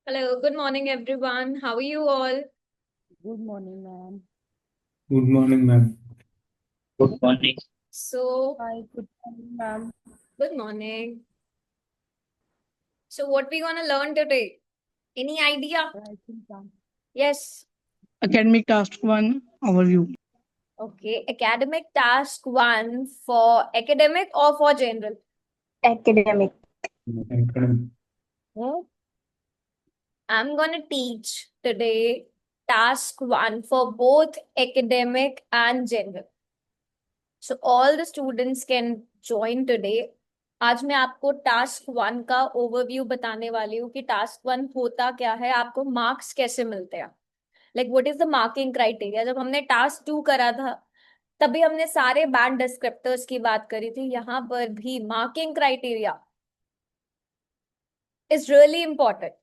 Hello, good morning, everyone. How are you all? Good morning, ma'am. Good morning, ma'am. Good morning. So, Hi, good morning, ma'am. good morning. So, what we gonna learn today? Any idea? Writing down. Yes. Academic Task 1 Overview. Okay. Academic task one for academic or for general? Academic. Academic. Hmm? I'm gonna teach today task one for both academic and general. So, all the students can join today. आज मैं आपको task one का overview बताने वाली हूँ कि task one होता क्या है, आपको मार्क्स कैसे मिलते हैं, like what is the marking criteria. जब हमने टास्क टू करा था तभी हमने सारे बैंड डिस्क्रिप्टर्स की बात करी थी। यहाँ पर भी marking criteria is really important,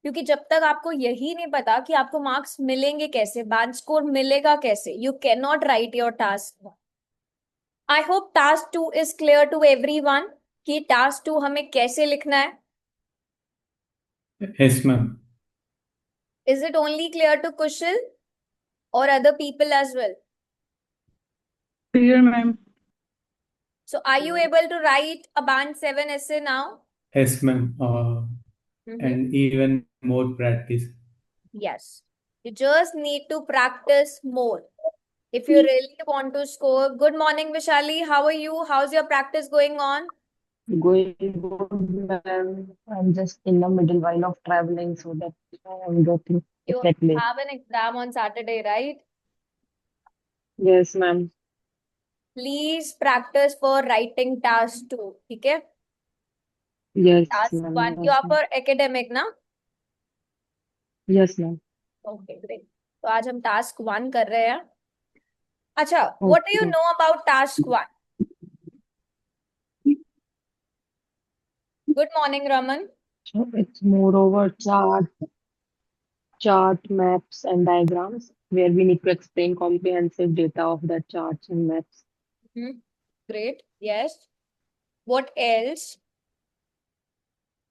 क्योंकि जब तक आपको यही नहीं पता कि आपको मार्क्स मिलेंगे कैसे, बैंड स्कोर मिलेगा कैसे, you can not write your task. I hope task two is clear to everyone कि टास्क टू हमें कैसे लिखना है। Yes, ma'am. Is it only clear to Kushal और other people as well? Clear, ma'am. So are you able to write a band 7 essay now? Yes, ma'am. Mm-hmm. And even more practice. Yes. You just need to practice more. If you really want to score. Good morning, Vishali. How are you? How's your practice going on? Going good, ma'am. I'm just in the middle while of traveling, so that I'm getting You it late. have an exam on Saturday, right? Yes, ma'am. Please practice for writing task 2. Okay? Yes, Task ma'am. 1. You Yes, are ma'am. for academic, na? Yes, ma'am. Okay, great. तो आज हम task 1 कर रहे हैं। अच्छा, what do you Okay. know about task 1? Good morning, Raman. So it's moreover chart, maps, and diagrams where we need to explain comprehensive data of the charts and maps. Great. Yes. What else?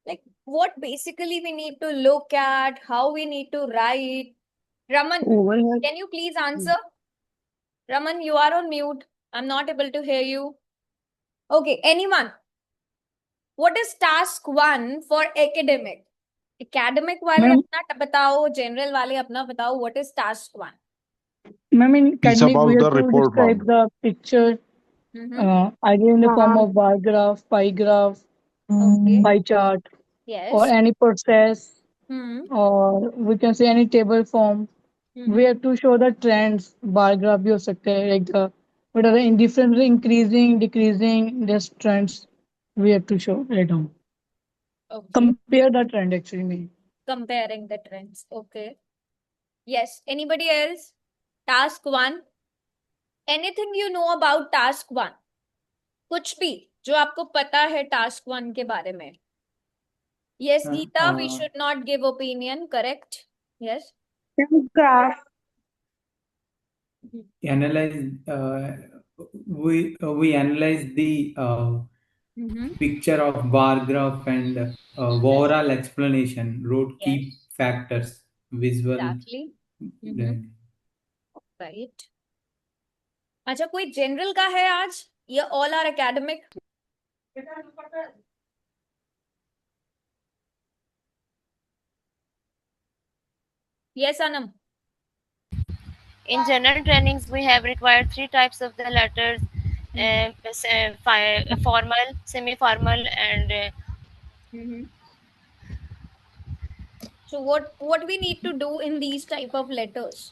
Like, what basically we need to look at, how we need to write. Raman, Over here, can you please answer? Raman, you are on mute. I'm not able to hear you. Okay, anyone? What is task 1 for academic? Academic वाले Ma'am, अपना बताओ, general वाले अपना बताओ. What is task 1? ma'am, in It's academic, we about have the to report, describe ma'am. the picture Mm-hmm. either in the form ma'am. of bar graph, pie graph, Okay. pie chart, or Yes. any process, Hmm. or we can say any table form. We Mm-hmm. have to show the trends. Bar graph भी हो सकते हैं, like the what are the indifferent, increasing, decreasing, this trends we have to show right now. Okay. Compare the trend actually. Mean. Comparing the trends. Okay. Yes. Anybody else? Task 1. Anything you know about task 1? कुछ भी जो आपको पता है task 1 के बारे में? Yes, Geeta, we should not give opinion, correct? Yes. Graph. Analyze. We analyze the Mm-hmm. picture of bar graph and overall explanation. Wrote key Yes, factors, visual. exactly. Mm-hmm. Right. अच्छा, कोई general का है आज? ये all are academic? Yes, Anam. In general trainings, we have required three types of the letters: formal, semi-formal, and Mm-hmm. So what we need to do in these type of letters?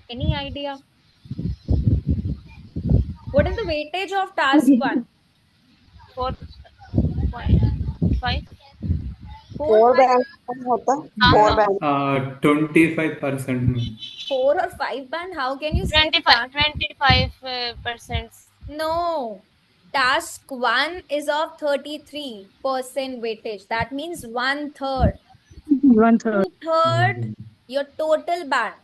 Any idea? What is the weightage of task 1? 4.5. 4 four by band होता है four Uh-huh. Band 25%. 4 or 5 band? How can you say 25, that? 25%. No. Task 1 is of 33% weightage. That means 1/3. 1/3. 2/3 your total band.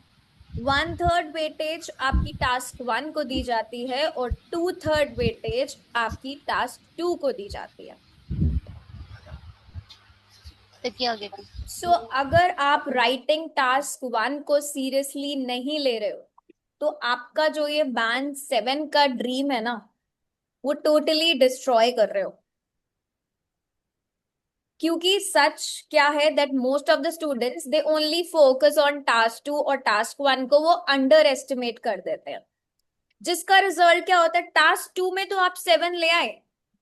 1/3 weightage आपकी task 1 को दी जाती है और 2/3 weightage आपकी task 2 को दी जाती है। देखिए आगे की। सो अगर आप राइटिंग टास्क 1 को सीरियसली नहीं ले रहे हो तो आपका जो ये बैंड 7 का ड्रीम है ना, वो टोटली डिस्ट्रॉय कर रहे हो। क्योंकि सच क्या है that most of the students they only focus on task 2 और टास्क 1 को वो अंडर एस्टिमेट कर देते हैं, जिसका रिजल्ट क्या होता है, टास्क 2 में तो आप 7 ले आए,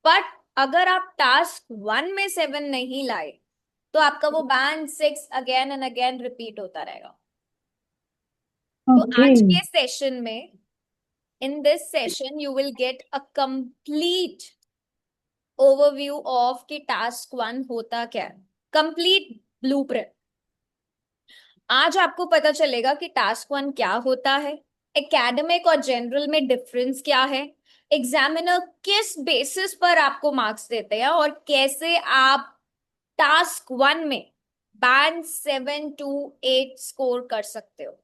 बट अगर आप टास्क 1 में 7 नहीं लाए तो आपका वो band 6 again and again repeat होता रहेगा। तो आज Okay. के सेशन में, in this session you will get a complete overview of कि टास्क 1 होता क्या है, कंप्लीट ब्लूप्रिंट। आज आपको पता चलेगा कि टास्क 1 क्या होता है, एकेडमिक और जनरल में डिफरेंस क्या है, एग्जामिनर किस बेसिस पर आपको मार्क्स देते हैं, और कैसे आप टास्क 1 में बैंड 7 to 8 स्कोर कर सकते हो।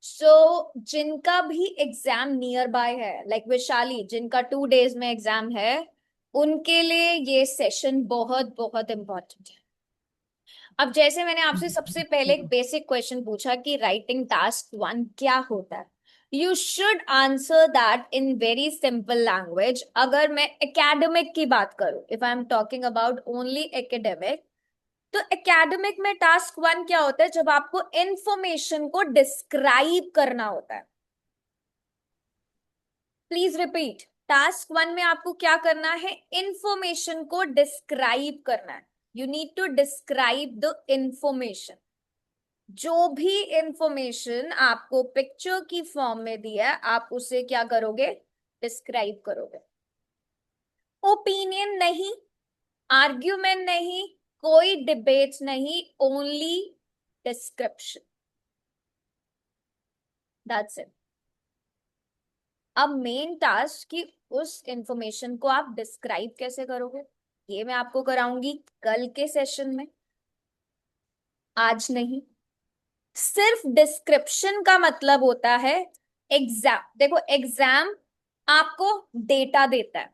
जिनका भी एग्जाम नियर बाय है, लाइक वैशाली जिनका 2 days में एग्जाम है, उनके लिए ये सेशन बहुत बहुत इंपॉर्टेंट है। अब जैसे मैंने आपसे सबसे पहले एक बेसिक क्वेश्चन पूछा कि राइटिंग टास्क 1 क्या होता है, you should answer that in very simple language. अगर मैं एकेडमिक की बात करूं, if I am talking about only academic, तो एकेडमिक में टास्क 1 क्या होता है, जब आपको इंफॉर्मेशन को डिस्क्राइब करना होता है। प्लीज रिपीट, टास्क 1 में आपको क्या करना है, इंफॉर्मेशन को डिस्क्राइब करना है। You need to describe the information. जो भी इंफॉर्मेशन आपको पिक्चर की फॉर्म में दिया है, आप उसे क्या करोगे, डिस्क्राइब करोगे। ओपिनियन नहीं, आर्ग्यूमेंट नहीं, कोई डिबेट नहीं, ओनली डिस्क्रिप्शन, दैट्स इट। अब मेन टास्क की उस इंफॉर्मेशन को आप डिस्क्राइब कैसे करोगे, ये मैं आपको कराऊंगी कल के सेशन में, आज नहीं। सिर्फ डिस्क्रिप्शन का मतलब होता है एग्जाम। देखो, एग्जाम आपको डेटा देता है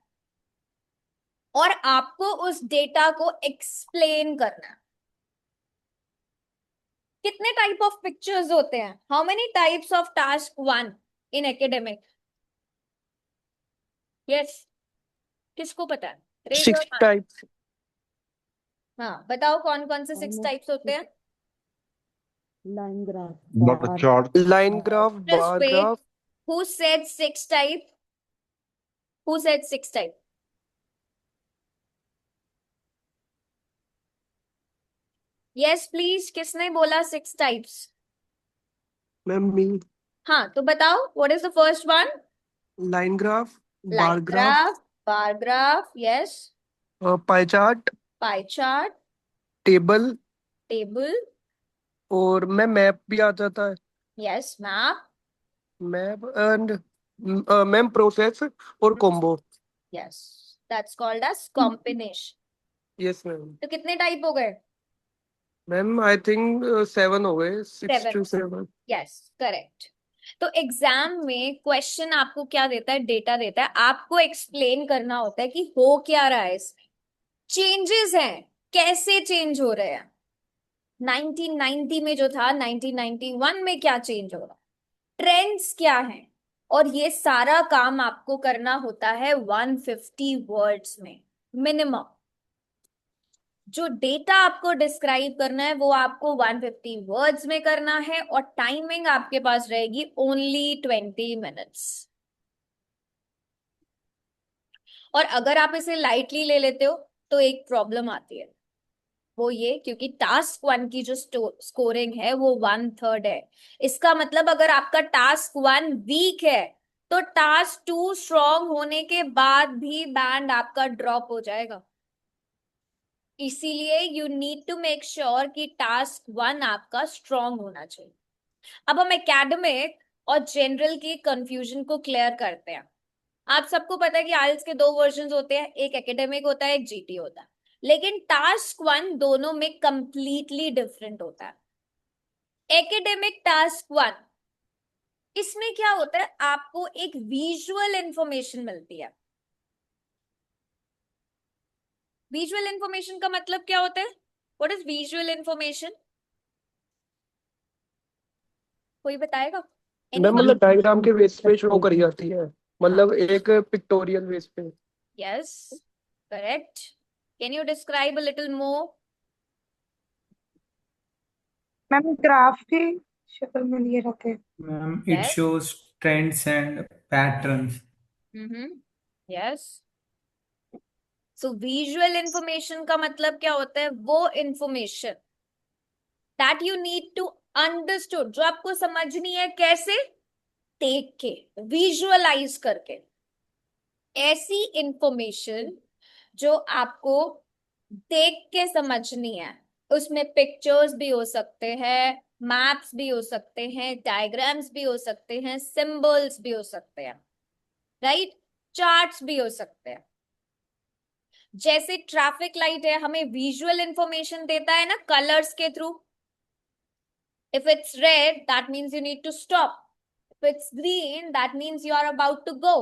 और आपको उस डेटा को एक्सप्लेन करना है। कितने टाइप ऑफ पिक्चर्स होते हैं, how many types of task 1 in academic? Yes, किसको पता है? Raise your 6 hand. types. हाँ, बताओ कौन कौन से 6 टाइप्स होते हैं? Line graph, Not a bar, chart. Line graph, Just bar wait. graph. Who said 6 type? Who said 6 type? Yes, please. किसने बोला 6 types? Ma'am, me. हाँ, तो बताओ, what is the first one? Line graph, bar Line graph, graph, bar graph, yes. pie chart, Pie chart, table table, और map भी आ जाता है. yes, map, map and ma'am process और combo. yes. That's called as combination. Yes ma'am. तो कितने type हो गए? मैम आई थिंक 7 हो गए. 6 7. to 7. Yes, correct. तो एग्जाम में क्वेश्चन आपको क्या देता है, डेटा देता है, आपको एक्सप्लेन करना होता है कि हो क्या रहा है इसमें, चेंजेस हैं, कैसे चेंज हो रहे हैं, 1990 में जो था 1991 में क्या चेंज हो रहा, ट्रेंड्स क्या हैं, और ये सारा काम आपको करना होता है 150 वर्ड्स में मिनिमम। जो डेटा आपको डिस्क्राइब करना है वो आपको 150 वर्ड्स में करना है, और टाइमिंग आपके पास रहेगी ओनली 20 मिनट्स। और अगर आप इसे लाइटली ले लेते हो तो एक प्रॉब्लम आती है, वो ये, क्योंकि टास्क 1 की जो स्कोरिंग है वो 1/3 है। इसका मतलब अगर आपका टास्क 1 वीक है तो टास्क 2 स्ट्रॉन्ग होने के बाद भी बैंड आपका ड्रॉप हो जाएगा। इसीलिए you need to make sure कि टास्क 1 आपका स्ट्रॉन्ग होना चाहिए। अब हम एकेडमिक और जनरल की कंफ्यूजन को क्लियर करते हैं। आप सबको पता है कि आइल्स के 2 वर्जन होते हैं, एक एकेडमिक होता है, एक जीटी होता है, लेकिन टास्क 1 दोनों में कंप्लीटली डिफरेंट होता है। एकेडमिक टास्क 1, इसमें क्या होता है, आपको एक विजुअल इंफॉर्मेशन मिलती है। विजुअल इंफॉर्मेशन का मतलब क्या होता है? What is visual information? कोई बताएगा? मैम मतलब डायग्राम के बेस पे शो करी जाती है, मतलब एक पिक्टोरियल बेस पे। Yes, correct. Can you describe a little more? Ma'am graph की शक्ल में लिए रहते हैं। Ma'am, it Yes. shows trends and patterns. Yes. So visual information का मतलब क्या होता है? वो information that you need to understood, जो आपको समझनी है। कैसे? देख के, विजुअलाइज करके। ऐसी इंफॉर्मेशन जो आपको देख के समझनी है। उसमें पिक्चर्स भी हो सकते हैं, मैप्स भी हो सकते हैं, डायग्राम्स भी हो सकते हैं, सिंबल्स भी हो सकते हैं, राइट? चार्ट्स भी हो सकते हैं। जैसे ट्रैफिक लाइट है, हमें विजुअल इंफॉर्मेशन देता है ना, कलर्स के through. If it's red that means you need to stop, if it's green that means you are about to go.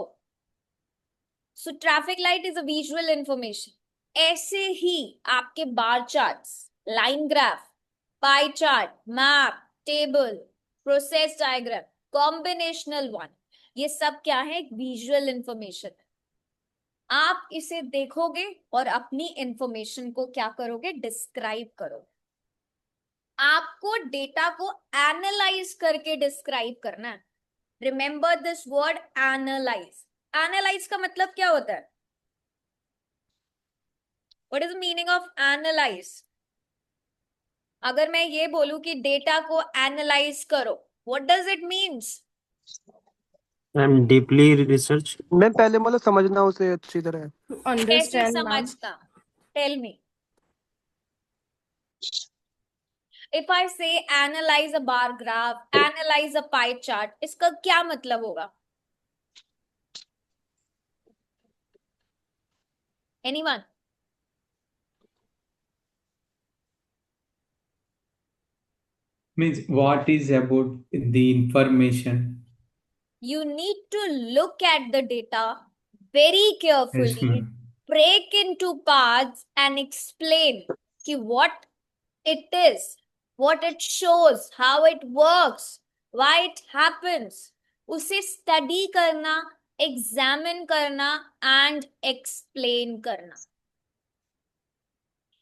So traffic light is a visual information. ऐसे ही आपके bar charts, line graph, pie chart, map, table, process diagram, combinational one, ये सब क्या है? Visual information. आप इसे देखोगे और अपनी इंफॉर्मेशन को क्या करोगे? डिस्क्राइब करोगे। आपको डेटा को एनालाइज करके डिस्क्राइब करना है। Remember this word, analyse. Analyse का मतलब क्या होता है? What is the meaning of analyse? अगर मैं ये बोलूं कि डेटा को एनालाइज करो, what does it means? I'm deeply research. मैं पहले मतलब समझना उसे अच्छी तरह। कैसे Understand, ma'am. समझना? Tell me. If I say analyze a bar graph, analyze a pie chart, इसका क्या मतलब होगा? Anyone? Means what is about the information? You need to look at the data very Yes, carefully, ma'am. break into parts and explain कि what it is, what it shows, how it works, why it happens. उसे study करना, examine करना and explain करना।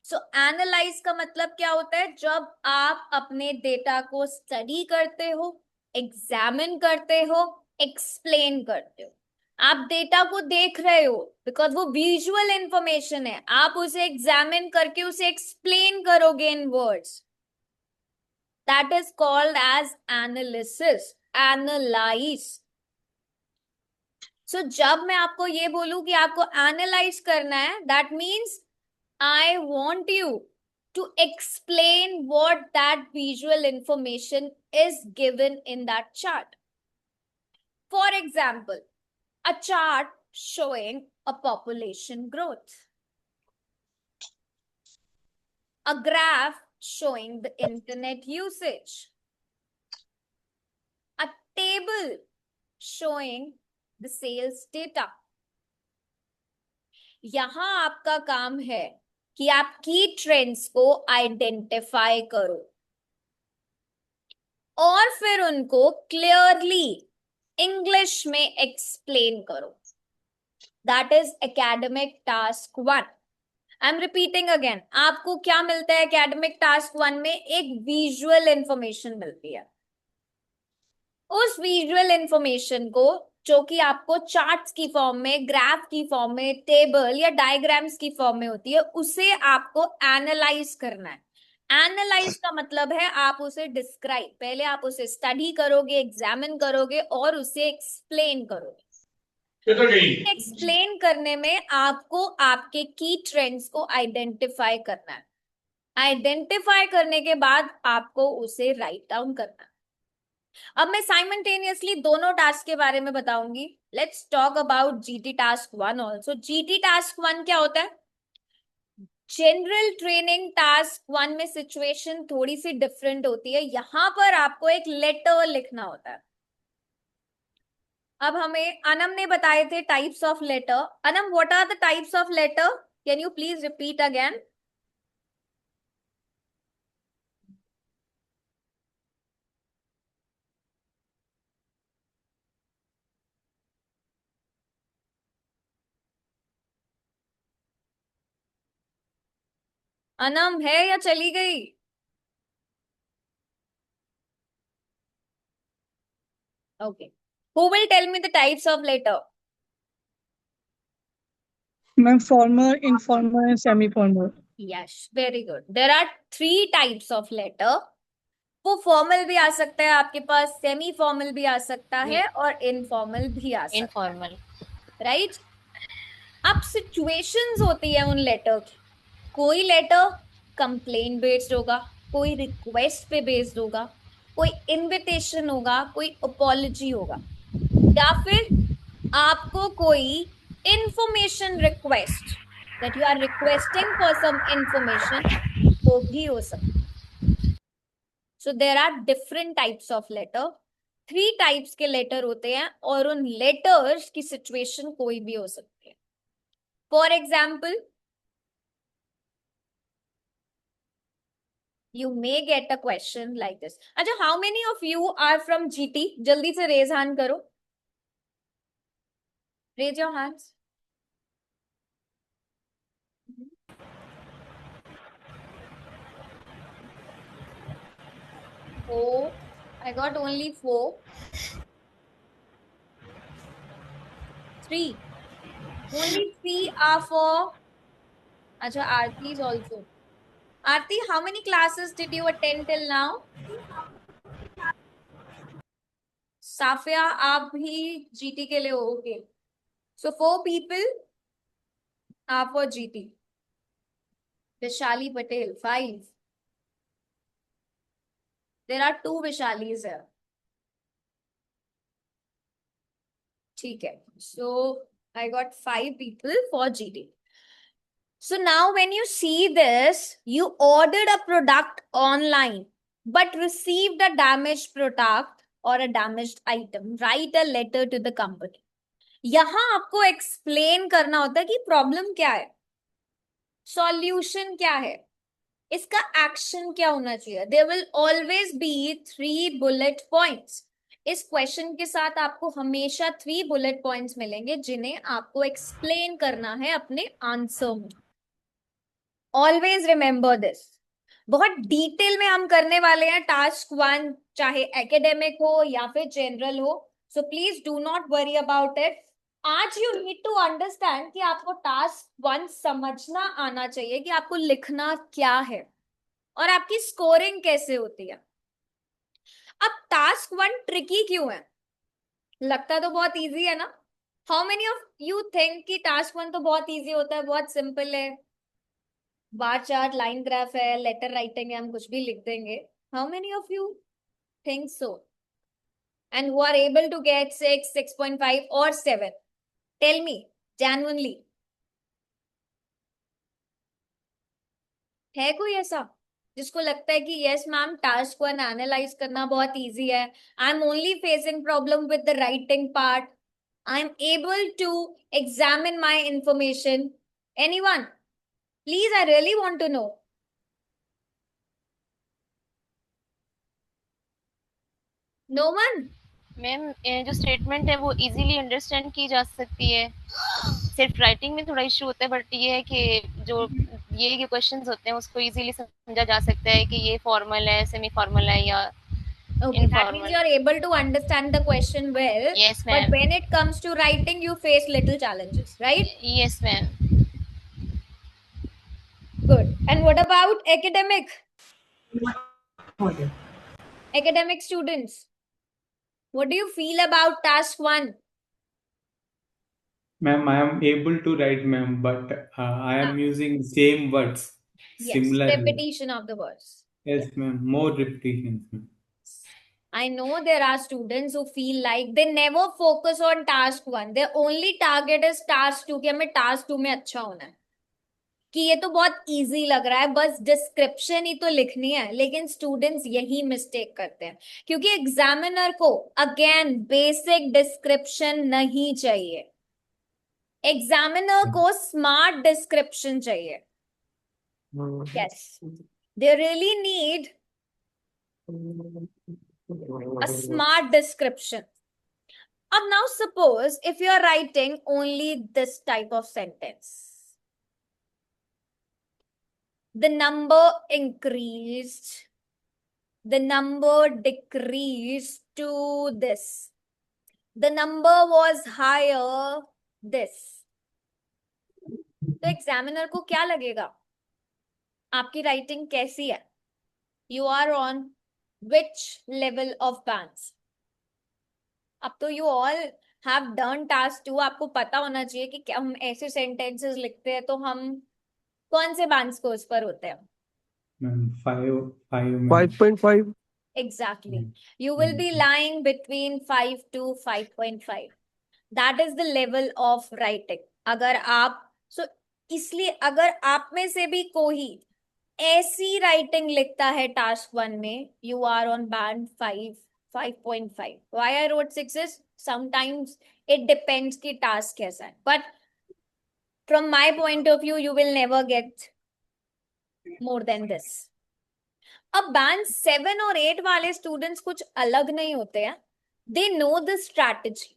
सो analyse का मतलब क्या होता है? जब आप अपने डेटा को स्टडी करते हो, एग्जामिन करते हो, एक्सप्लेन करते हो। आप डेटा को देख रहे हो बिकॉज वो विजुअल इंफॉर्मेशन है, आप उसे एग्जामिन करके उसे एक्सप्लेन करोगे in words. That is called as analysis, analyse. So जब मैं आपको ये बोलूं कि आपको एनालाइज करना है, that means I want you to explain what that visual information is given in that chart. For example, a chart showing a population growth, a graph showing the internet usage, a table showing the sales data. यहां आपका काम है कि आप की trends को identify करो और फिर उनको क्लियरली इंग्लिश में एक्सप्लेन करो। That is academic task 1। I am repeating again, आपको क्या मिलता है एकेडमिक टास्क 1 में? एक विजुअल इंफॉर्मेशन मिलती है। उस विजुअल इंफॉर्मेशन को, जो कि आपको चार्ट्स की फॉर्म में, ग्राफ की फॉर्म में, टेबल या डायग्राम्स की फॉर्म में होती है, उसे आपको एनालाइज करना है। एनालाइज का मतलब है आप उसे डिस्क्राइब, पहले आप उसे स्टडी करोगे, एग्जामिन करोगे और उसे एक्सप्लेन करोगे। एक्सप्लेन करने में आपको आपके की ट्रेंड्स को आइडेंटिफाई करना है। आइडेंटिफाई करने के बाद आपको उसे राइट डाउन करना है। अब मैं साइमल्टेनियसली दोनों टास्क के बारे में बताऊंगी। Let's talk about GT task 1 also. GT task 1 क्या होता है? जनरल ट्रेनिंग टास्क 1 में सिचुएशन थोड़ी सी डिफरेंट होती है। यहां पर आपको एक लेटर लिखना होता है। अब हमें अनम ने बताए थे types of letter. Anam, what are the types of letter? Can you please repeat again? Anam है या चली गई? Okay. Who will tell me the types of letter? Ma'am, formal, informal, and semi-formal. Yes, very good. There are 3 types of letter. वो formal भी आ सकता है आपके पास, semi formal भी आ सकता है और इनफॉर्मल भी आ सकता है, इनफॉर्मल। राइट? अब सिचुएशंस होती है उन लेटर की। कोई लेटर कंप्लेन बेस्ड होगा, कोई रिक्वेस्ट पे बेस्ड होगा, कोई इनविटेशन होगा, कोई अपॉलजी होगा, या फिर आपको कोई information request, that you are requesting for some information, वो भी हो सकता है। So there are different types of letter. 3 types के लेटर होते हैं और उन लेटर्स की सिचुएशन कोई भी हो सकती है। For example, you may get a question like this. अच्छा, how many of you are from GT? जल्दी से raise hand करो. Raise your hands. Oh, I got only 4. 3. Only 3 are for. अच्छा, Aarti is also. Aarti, how many classes did you attend till now? Safia, आप भी GT के लिए हो? Okay. So 4 people are for GT. Vishali Patel, 5. There are 2 Vishalis here. ठीक है. So I got 5 people for GT. So now when you see this, you ordered a product online but received a damaged product or a damaged item. Write a letter to the company. यहाँ आपको explain करना होता है कि problem क्या है, solution क्या है, इसका एक्शन क्या होना चाहिए. There will always be 3 bullet points. इस क्वेश्चन के साथ आपको हमेशा 3 बुलेट पॉइंट्स मिलेंगे जिन्हें आपको एक्सप्लेन करना है अपने आंसर में. Always remember this. बहुत डिटेल में हम करने वाले हैं टास्क 1, चाहे एकेडमिक हो या फिर जनरल हो. So please do not worry about it. आज यू नीड टू अंडरस्टैंड कि आपको टास्क 1 समझना आना चाहिए कि आपको लिखना क्या है और आपकी स्कोरिंग कैसे होती है. अब टास्क 1 ट्रिकी क्यों है? लगता तो बहुत इजी है ना. How many of you think कि टास्क 1 तो बहुत इजी होता है, बहुत सिंपल है, बार चार्ट, लाइन ग्राफ है, लेटर राइटिंग है, हम कुछ भी लिख देंगे. How many of you think so and who are able to get 6, 6.5 or 7? Tell me genuinely. है कोई ऐसा जिसको लगता है कि यस मैम टास्क 1 एनालाइज करना बहुत इजी है, I am only facing problem with the writing part, I am able to examine my information? Anyone? Please, I really want to know. No one? Ma'am जो statement है वो easily understand की जा सकती है, सिर्फ राइटिंग में थोड़ा इशू होता है, बट ये है कि जो ये क्वेश्चंस होते हैं उसको इजीली समझा जा सकता है कि ये फॉर्मल है, सेमी फॉर्मल है या Okay, that means you are able to understand the question well. Yes, But ma'am. when it comes to writing, you face little challenges, right? Yes, ma'am. Good. And what about academic? Academic students, what do you feel about task 1? Ma'am, I am able to write, ma'am, but I am using same words, Yes, similar. repetition of the words. Yes, ma'am, more repetitions, ma'am. I know there are students who feel like they never focus on task 1. Their only target is task 2 कि हमें task 2 में अच्छा होना है, कि ये तो बहुत इजी लग रहा है, बस डिस्क्रिप्शन ही तो लिखनी है. लेकिन स्टूडेंट्स यही मिस्टेक करते हैं क्योंकि एग्जामिनर को अगेन बेसिक डिस्क्रिप्शन नहीं चाहिए. एग्जामिनर को स्मार्ट डिस्क्रिप्शन चाहिए. Yes, they really need a smart description. Now suppose if you are writing only this type of sentence. The number increased, the number decreased to this. The number was higher, this. तो examiner को क्या लगेगा? आपकी writing कैसी है? You are on which level of bands? अब तो you all have done task 2. आपको पता होना चाहिए कि क्या हम ऐसे sentences लिखते हैं तो हम कौन से bands को उस पर होते हैं. 5.5. Exactly. You will be lying between 5 to 5.5. That is the level of writing. अगर आप इसलिए अगर आप में से भी कोई ऐसी राइटिंग लिखता है टास्क 1 में, you are on band 5.5. Why I wrote 6 is sometimes it depends कि टास्क कैसा है. But from my point of view, you will never get more than this. अब बैंड 7 और 8 वाले स्टूडेंट्स कुछ अलग नहीं होते हैं. They know the strategy.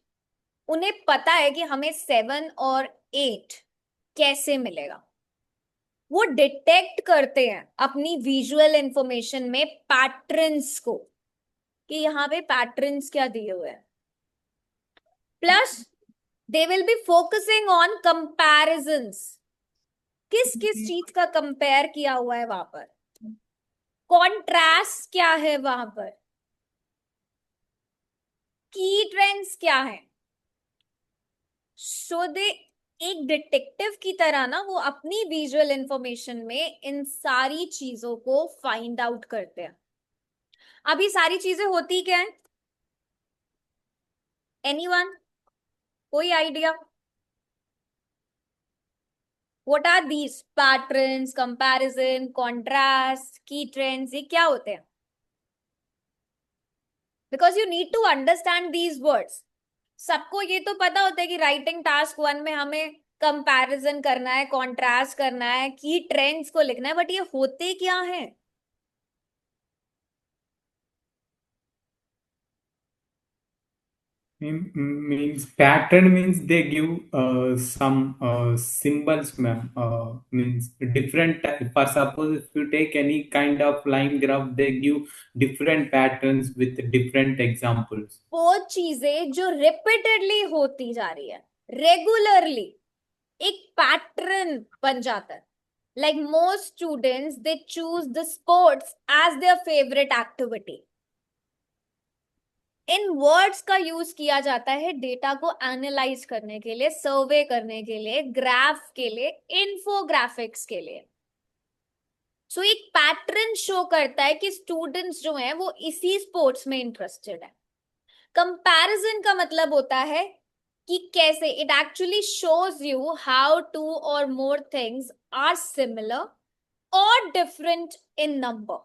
उन्हें पता है कि हमें 7 और 8 कैसे मिलेगा. वो डिटेक्ट करते हैं अपनी विजुअल इंफॉर्मेशन में पैटर्न्स को कि यहाँ पे पैटर्न्स क्या दिए हुए हैं. Plus they will be focusing on comparisons. किस किस चीज का कंपेयर किया हुआ है वहां पर, कॉन्ट्रास्ट क्या है वहां पर, की ट्रेंड्स क्या है. सो दे एक डिटेक्टिव की तरह ना वो अपनी विजुअल इंफॉर्मेशन में इन सारी चीजों को फाइंड आउट करते हैं. अब ये सारी चीजें होती क्या है? एनीवन, कोई idea? What are these patterns, comparison, contrast, key trends? ये क्या होते हैं? Because you need to understand these words. सबको ये तो पता होता है कि राइटिंग टास्क 1 में हमें कंपैरिजन करना है, कॉन्ट्रास्ट करना है, की ट्रेंड्स को लिखना है. बट ये होते क्या है? Means pattern means they give some symbols, ma'am. Means different for suppose if you take any kind of line graph, they give different patterns with different examples. वो चीजें जो रिपीटेडली होती जा रही है, रेगुलरली एक पैटर्न बन जाता है. Like most students they choose the sports as their favourite activity. इन वर्ड्स का यूज किया जाता है डेटा को एनालाइज करने के लिए, सर्वे करने के लिए, ग्राफ के लिए, इन्फोग्राफिक्स के लिए. सो एक पैटर्न शो करता है कि स्टूडेंट्स जो हैं वो इसी स्पोर्ट्स में इंटरेस्टेड है. कंपैरिजन का मतलब होता है कि कैसे it actually shows you how 2 और मोर थिंग्स आर सिमिलर और डिफरेंट इन नंबर.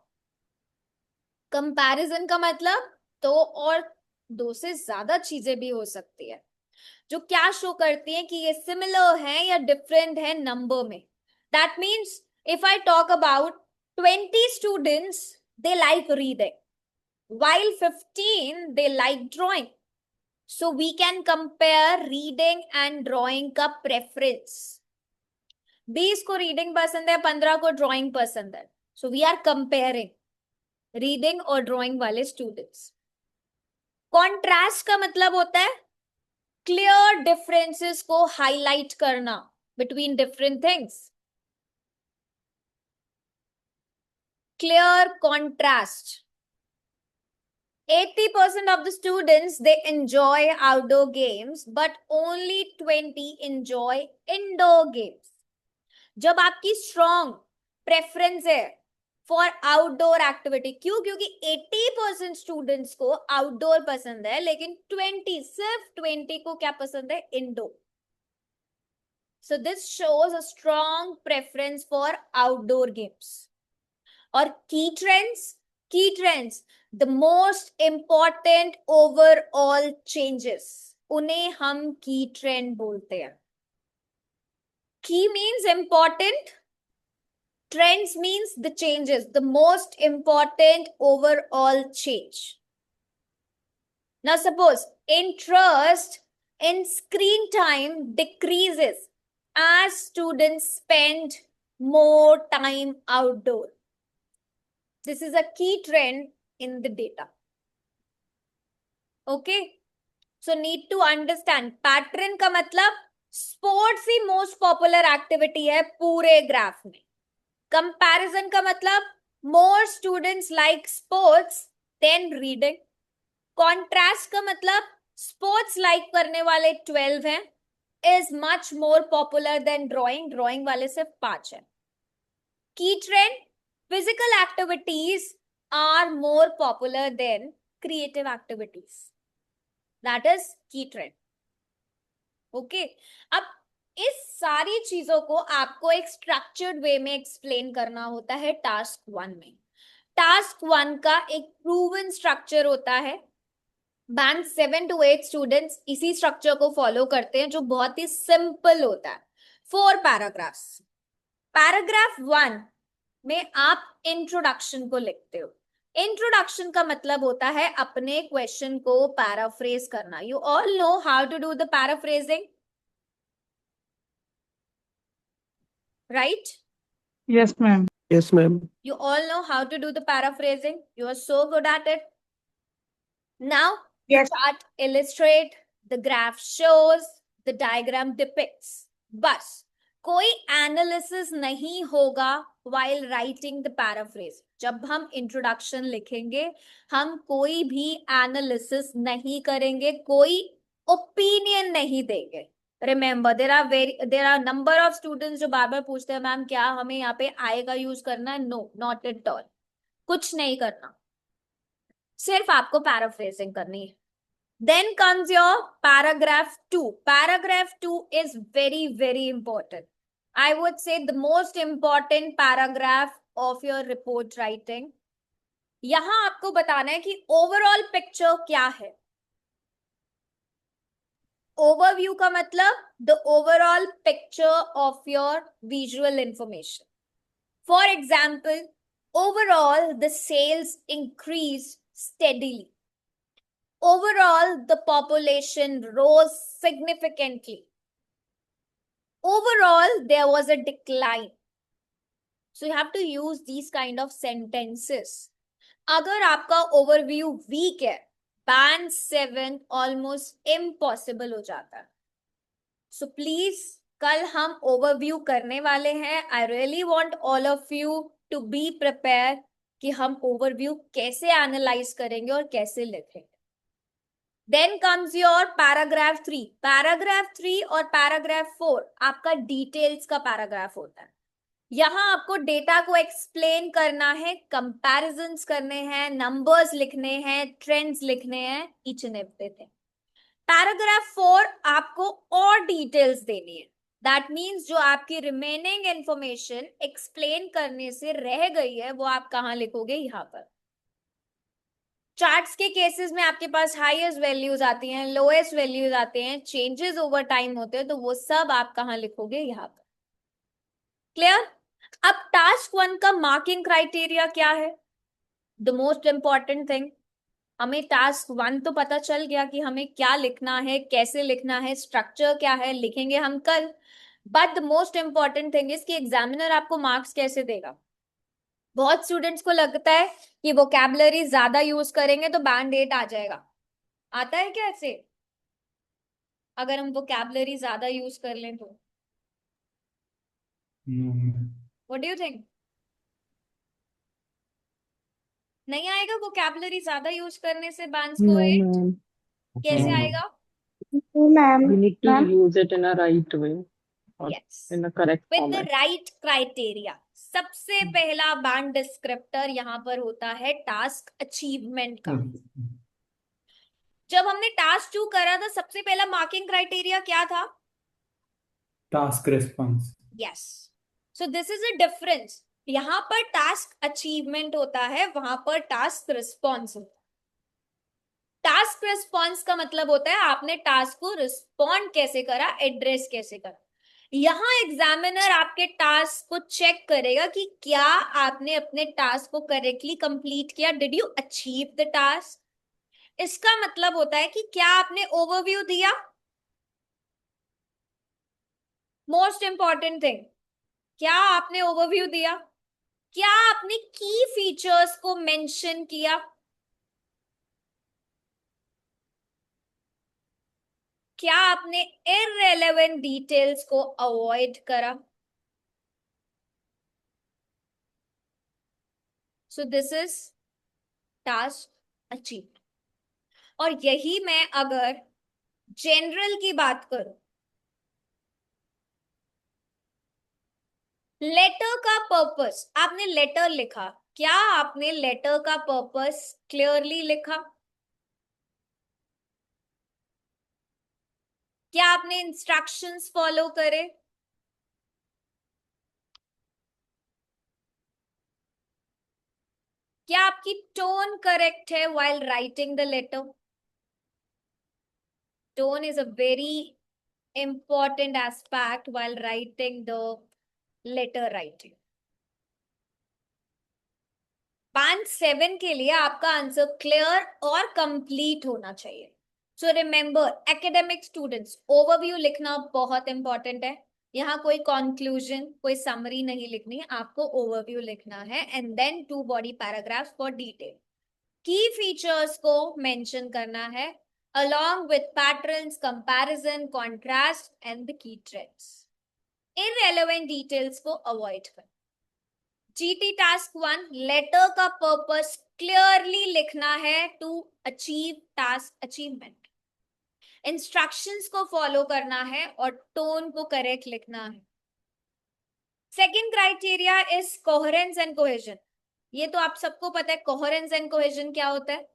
कंपैरिजन का मतलब 2 और 2 से ज्यादा चीजें भी हो सकती है जो क्या शो करती हैं कि ये सिमिलर है या डिफरेंट है नंबर में. That means if I talk about 20 students, they like reading, while 15 they like drawing. So we can compare reading and drawing का preference. 20 को reading पसंद है, 15 को drawing पसंद है. So we are comparing reading और drawing वाले students. Contrast का मतलब होता है clear differences को highlight करना between different things. Clear contrast. 80% of the students they enjoy outdoor games, but only 20 enjoy indoor games. जब आपकी strong preference है for outdoor activity, क्यों? क्योंकि 80% students को outdoor पसंद है, लेकिन 20 सिर्फ 20 को क्या पसंद है? Indoor. So this shows a strong preference for outdoor games. और की trends the most important overall changes, उन्हें हम की ट्रेंड बोलते हैं. Key means important. Trends means the changes, the most important overall change. Now suppose interest in screen time decreases as students spend more time outdoor. This is a key trend in the data. Okay, so need to understand pattern का मतलब sports ही most popular activity है पूरे graph में. Comparison का मतलब more students like sports than reading. Contrast का मतलब स्पोर्ट्स लाइक करने वाले 12 हैं, is much more popular than drawing, drawing वाले सिर्फ 5 हैं. Key trend, physical activities are more popular than creative activities. That is key trend. Okay, अब इस सारी चीजों को आपको एक स्ट्रक्चर्ड वे में एक्सप्लेन करना होता है टास्क 1 में. टास्क 1 का एक प्रूवन स्ट्रक्चर होता है. बैंक 7 to 8 स्टूडेंट्स इसी स्ट्रक्चर को फॉलो करते हैं जो बहुत ही सिंपल होता है. 4 पैराग्राफ्स. पैराग्राफ 1 में आप इंट्रोडक्शन को लिखते हो. इंट्रोडक्शन का मतलब होता है अपने क्वेश्चन को पैराफ्रेज करना. You all know how to do the paraphrasing, right? Yes, ma'am. Yes, ma'am. You all know how to do the paraphrasing. You are so good at it. Now, Yes. the chart illustrate, the graph shows, the diagram depicts. बस कोई analysis नहीं होगा while writing the paraphrase. जब हम introduction लिखेंगे हम कोई भी एनालिसिस नहीं करेंगे, कोई ओपिनियन नहीं देंगे. Remember there are number of students जो बार बार पूछते हैं मैम क्या हमें यहाँ पे आय का यूज करना है. No, not at all. कुछ नहीं करना, सिर्फ आपको पैराफ्रेजिंग करनी है. Then comes your paragraph 2. Paragraph 2 is very, very important. I would say the most important paragraph of your report writing. यहां आपको बताना है कि ओवरऑल पिक्चर क्या है. ओवरव्यू का मतलब the overall picture of your visual information. For example, overall the sales increase steadily. Overall, the population rose significantly. Overall, there was a decline. So you have to use these kind of sentences. अगर आपका overview weak है, band 7 almost impossible हो जाता है. So please, कल हम overview करने वाले हैं. I really want all of you to be prepared कि हम overview कैसे analyze करेंगे और कैसे लिखेंगे. Then comes your paragraph 3. Paragraph 3 और paragraph 4 आपका डिटेल्स का पैराग्राफ होता है. यहां आपको डेटा को एक्सप्लेन करना है, कंपैरिजंस करने हैं, नंबर्स लिखने हैं, ट्रेंड्स लिखने हैं, ईच एंड एवरीथिंग. पैराग्राफ 4 आपको और डिटेल्स देनी है. दैट मीन्स जो आपकी रिमेनिंग इंफॉर्मेशन एक्सप्लेन करने से रह गई है वो आप कहाँ लिखोगे, यहाँ पर. चार्ट्स के केसेस में आपके पास हाईएस्ट वैल्यूज आती हैं, लोएस्ट वैल्यूज आते हैं, चेंजेस ओवर टाइम होते हैं, तो वो सब आप कहाँ लिखोगे, यहाँ पर. क्लियर? अब टास्क 1 का मार्किंग क्राइटेरिया क्या है? द मोस्ट इंपॉर्टेंट थिंग, हमें टास्क 1 तो पता चल गया कि हमें क्या लिखना है, कैसे लिखना है, स्ट्रक्चर क्या है, लिखेंगे हम कल. But the most important thing is कि एग्जामिनर आपको मार्क्स कैसे देगा. बहुत स्टूडेंट्स को लगता है कि वोकैबुलरी ज्यादा यूज करेंगे तो बैंड 8 आ जाएगा. आता है क्या ऐसे? अगर हम वोकैबुलरी ज्यादा यूज कर लें तो व्हाट डू यू थिंक? नहीं आएगा वोकैबुलरी ज्यादा यूज करने से बैंड No, को 8? ma'am. कैसे No. आएगा? No, ma'am. We need to Ma'am. use it in a right way or Yes, in a correct with the format. right criteria. सबसे पहला बैंड डिस्क्रिप्टर यहाँ पर होता है टास्क अचीवमेंट का. जब हमने टास्क 2 करा था सबसे पहला मार्किंग क्राइटेरिया क्या था? Task response. Yes. So this is a difference. यहाँ पर टास्क अचीवमेंट होता है, वहां पर टास्क रिस्पॉन्स होता है. टास्क रिस्पॉन्स का मतलब होता है आपने टास्क को रिस्पॉन्ड कैसे करा, एड्रेस कैसे करा. यहाँ एग्जामिनर आपके टास्क को चेक करेगा कि क्या आपने अपने टास्क को करेक्टली कंप्लीट किया, did you achieve the task. इसका मतलब होता है कि क्या आपने ओवरव्यू दिया, मोस्ट इंपॉर्टेंट थिंग, क्या आपने ओवरव्यू दिया, क्या आपने की फीचर्स को मेंशन किया, क्या आपने इररेलेवेंट डिटेल्स को अवॉइड करा। So this is task achieve. और यही मैं अगर जनरल की बात करूं, लेटर का पर्पस, आपने लेटर लिखा, क्या आपने लेटर का पर्पस क्लियरली लिखा, क्या आपने इंस्ट्रक्शंस फॉलो करे, क्या आपकी टोन करेक्ट है while writing the letter. Tone is a very important aspect while writing the letter writing। 5-7 के लिए आपका आंसर क्लियर और कंप्लीट होना चाहिए। So remember academic students, overview लिखना बहुत इंपॉर्टेंट है। यहाँ कोई कंक्लूजन, कोई समरी नहीं लिखनी है, आपको ओवरव्यू लिखना है and then 2 body paragraph for detail. Key features को मेंशन करना है along with patterns, comparison, contrast and the key trends। irrelevant details को avoid कर। जीटी टास्क 1, लेटर का पर्पस क्लियरली लिखना है to achieve task achievement. Instructions को follow करना है और टोन को करेक्ट लिखना है। Second criteria is coherence and cohesion. ये तो आप सबको पता है कोहेरेंस एंड कोहेजन क्या होता है।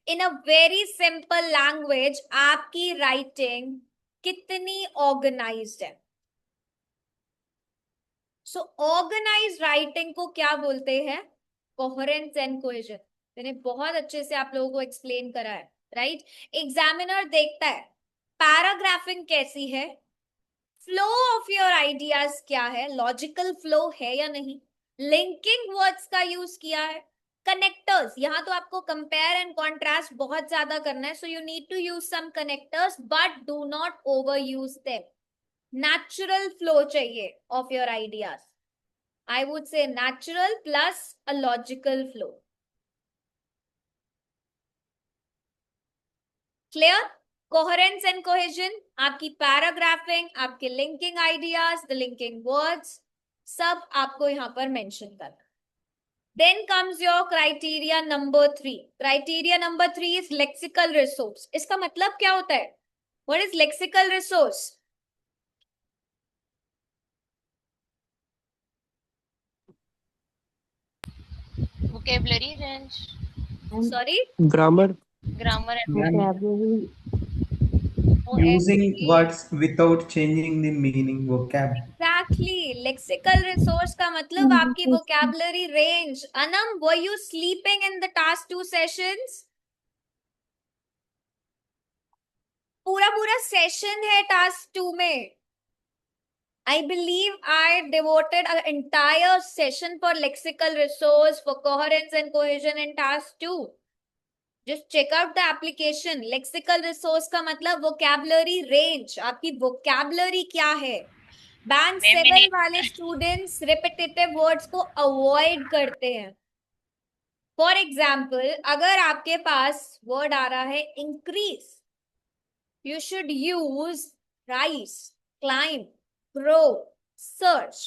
इन अ वेरी सिंपल लैंग्वेज आपकी राइटिंग कितनी ऑर्गेनाइज्ड है। सो ऑर्गेनाइज्ड राइटिंग को क्या बोलते हैं, कोहेरेंस एंड कोहेजन। मैंने बहुत अच्छे से आप लोगों को एक्सप्लेन करा है, राइट। एग्जामिनर देखता है पैराग्राफिंग कैसी है, फ्लो ऑफ योर आइडियाज क्या है, लॉजिकल फ्लो है या नहीं, लिंकिंग वर्ड्स का यूज किया है, कनेक्टर्स। यहां तो आपको कंपेयर एंड कॉन्ट्रास्ट बहुत ज्यादा करना है, so you need to use some connectors but do not overuse them. Natural flow चाहिए of your ideas. I would say natural plus a logical flow। Clear? Coherence and cohesion, आपकी paragraphing, आपके linking ideas, the linking words, सब आपको यहां पर mention करना। Then comes your criteria number 3। Criteria number 3 is lexical resource। इसका मतलब क्या होता है? What is lexical resource? vocabulary range, Sorry? Grammar, grammar and Vocabulary. Using OMG. words without changing the meaning, vocab. Exactly, lexical resource का मतलब आपकी vocabulary range। Anam, were you sleeping in the task 2 sessions? पूरा पूरा session है task 2 में। I believe I devoted an entire session for lexical resource, for coherence and cohesion in task 2। Just check out the application। lexical resource का मतलब vocabulary range, आपकी vocabulary क्या है। Band 7 वाले स्टूडेंट्स रिपीटेटिव वर्ड्स को avoid करते हैं। For example, अगर आपके पास वर्ड आ रहा है increase, you should use rise, climb, grow, search,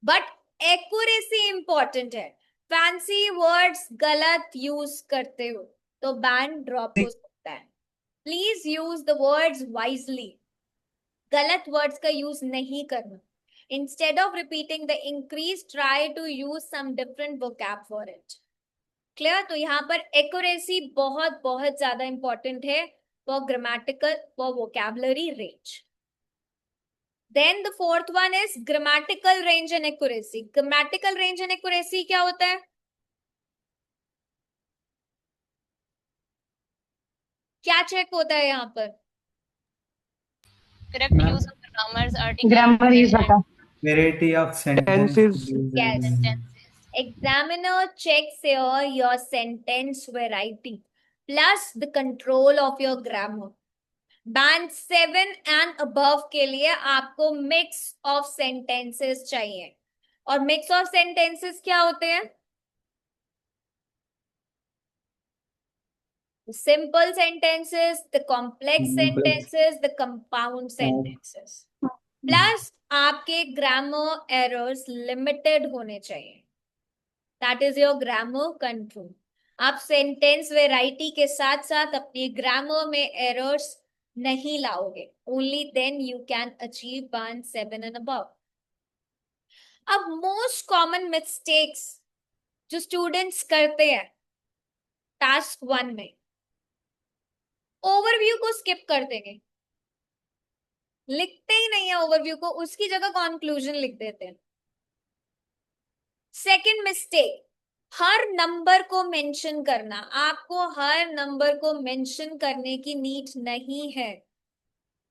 but accuracy important है। फैंसी वर्ड्स गलत यूज करते हो तो बैंड ड्रॉप हो सकता है। Please use the words wisely, गलत वर्ड्स का यूज नहीं करना। Instead of repeating the increase, try to use some different vocab for it। Clear? तो यहाँ पर accuracy बहुत बहुत ज्यादा important है for grammatical, for vocabulary range। Then the fourth one is grammatical range and accuracy। Grammatical range and accuracy क्या होता है? क्या चेक होता है यहाँ पर? correct Ma'am, use of grammars, articles, Grammar is and better. Variety of sentence Tenses. Yes. sentences. Examiner checks your sentence variety plus the control of your grammar. Band 7 and above के लिए आपको mix of sentences चाहिए. और mix of sentences क्या होते हैं? Simple sentences, the complex sentences, the compound sentences. Plus आपके grammar errors limited होने चाहिए. That is your grammar control. आप sentence variety के साथ साथ अपनी grammar में errors नहीं लाओगे. Only then you can achieve band 7 and above. अब most common mistakes जो students करते हैं task 1 में, overview को skip कर देंगे, लिखते ही नहीं है overview को, उसकी जगह conclusion लिख देते हैं. Second mistake, हर नंबर को मेंशन करना. आपको हर नंबर को मेंशन करने की नीड नहीं है.